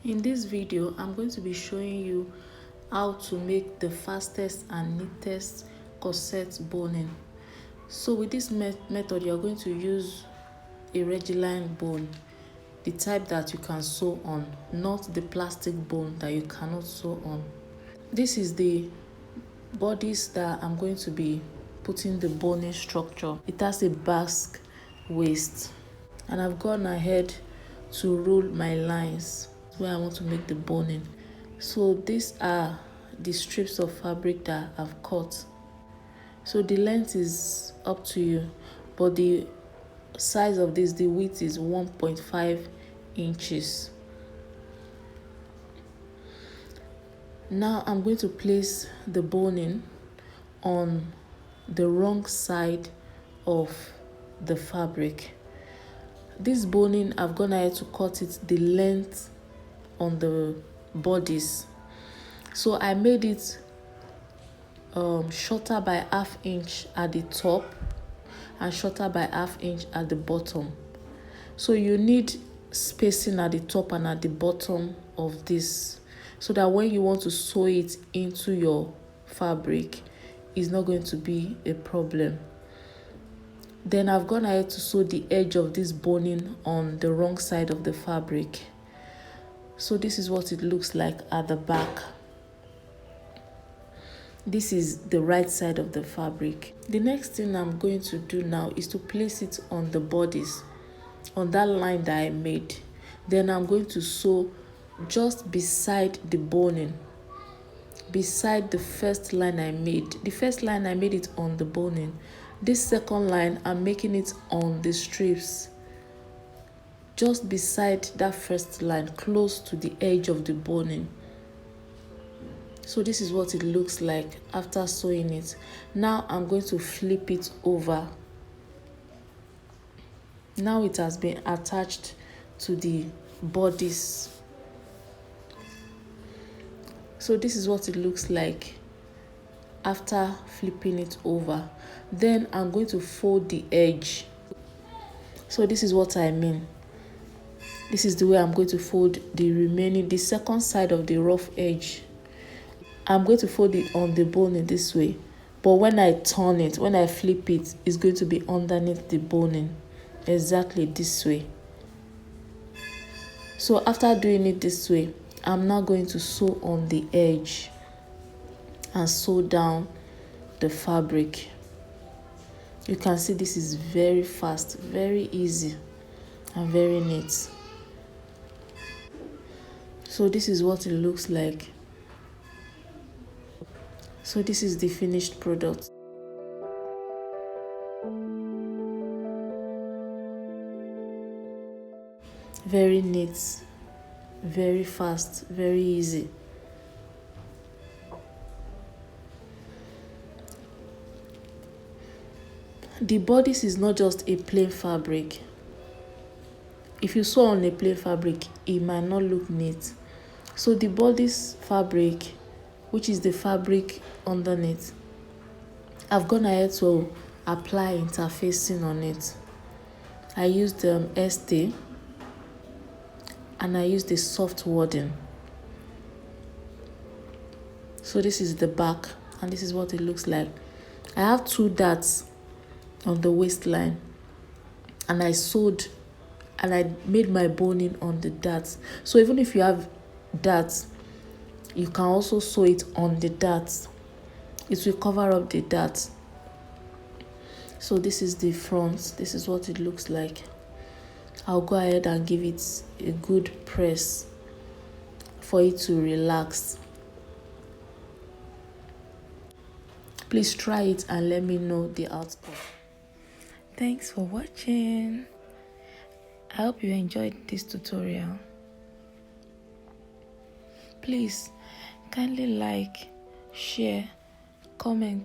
In this video, I'm going to be showing you how to make the fastest and neatest corset boning. So with this method, you're going to use a Reggiline bone, the type that you can sew on, not the plastic bone that you cannot sew on. This is the bodice that I'm going to be putting the boning structure. It has a basque waist, and I've gone ahead to roll my lines where I want to make the boning. So these are the strips of fabric that I've cut. So the length is up to you, but the size of this, the width is 1.5 inches. Now I'm going to place the boning on the wrong side of the fabric. This boning, I've gone ahead to cut it the length on the bodice. So I made it shorter by ½ inch at the top and shorter by ½ inch at the bottom. So you need spacing at the top and at the bottom of this, so that when you want to sew it into your fabric, it's not going to be a problem. Then I've gone ahead to sew the edge of this boning on the wrong side of the fabric. So this is what it looks like at the back. This is the right side of the fabric. The next thing I'm going to do now is to place it on the bodice, on that line that I made. Then I'm going to sew just beside the boning, beside the first line I made. The first line I made it on the boning. This second line, I'm making it on the strips, just beside that first line, close to the edge of the boning. So this is what it looks like after sewing it. Now I'm going to flip it over. Now it has been attached to the bodice. So this is what it looks like after flipping it over. Then I'm going to fold the edge. So this is what I mean. This is the way I'm going to fold the second side of the rough edge. I'm going to fold it on the boning this way, but when I turn it, when I flip it, it's going to be underneath the boning, exactly this way. So after doing it this way, I'm now going to sew on the edge and sew down the fabric. You can see this is very fast, very easy, and very neat. So this is what it looks like. So this is the finished product. Very neat, very fast, very easy. The bodice is not just a plain fabric. If you sew on a plain fabric, it might not look neat. So the bodice fabric, which is the fabric underneath, I've gone ahead to apply interfacing on it. I used ST and I used the soft wadding. So this is the back and this is what it looks like. I have 2 darts on the waistline, and I sewed and I made my boning on the darts. So even if you have darts, you can also sew it on the darts. It will cover up the darts. So this is the front. This is what it looks like. I'll go ahead and give it a good press for it to relax. Please try it and let me know the outcome. Thanks for watching. I hope you enjoyed this tutorial. Please kindly like, share, comment,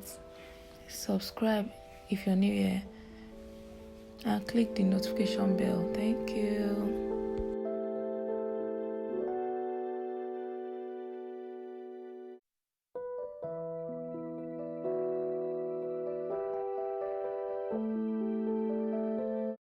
subscribe if you're new here, and click the notification bell. Thank you.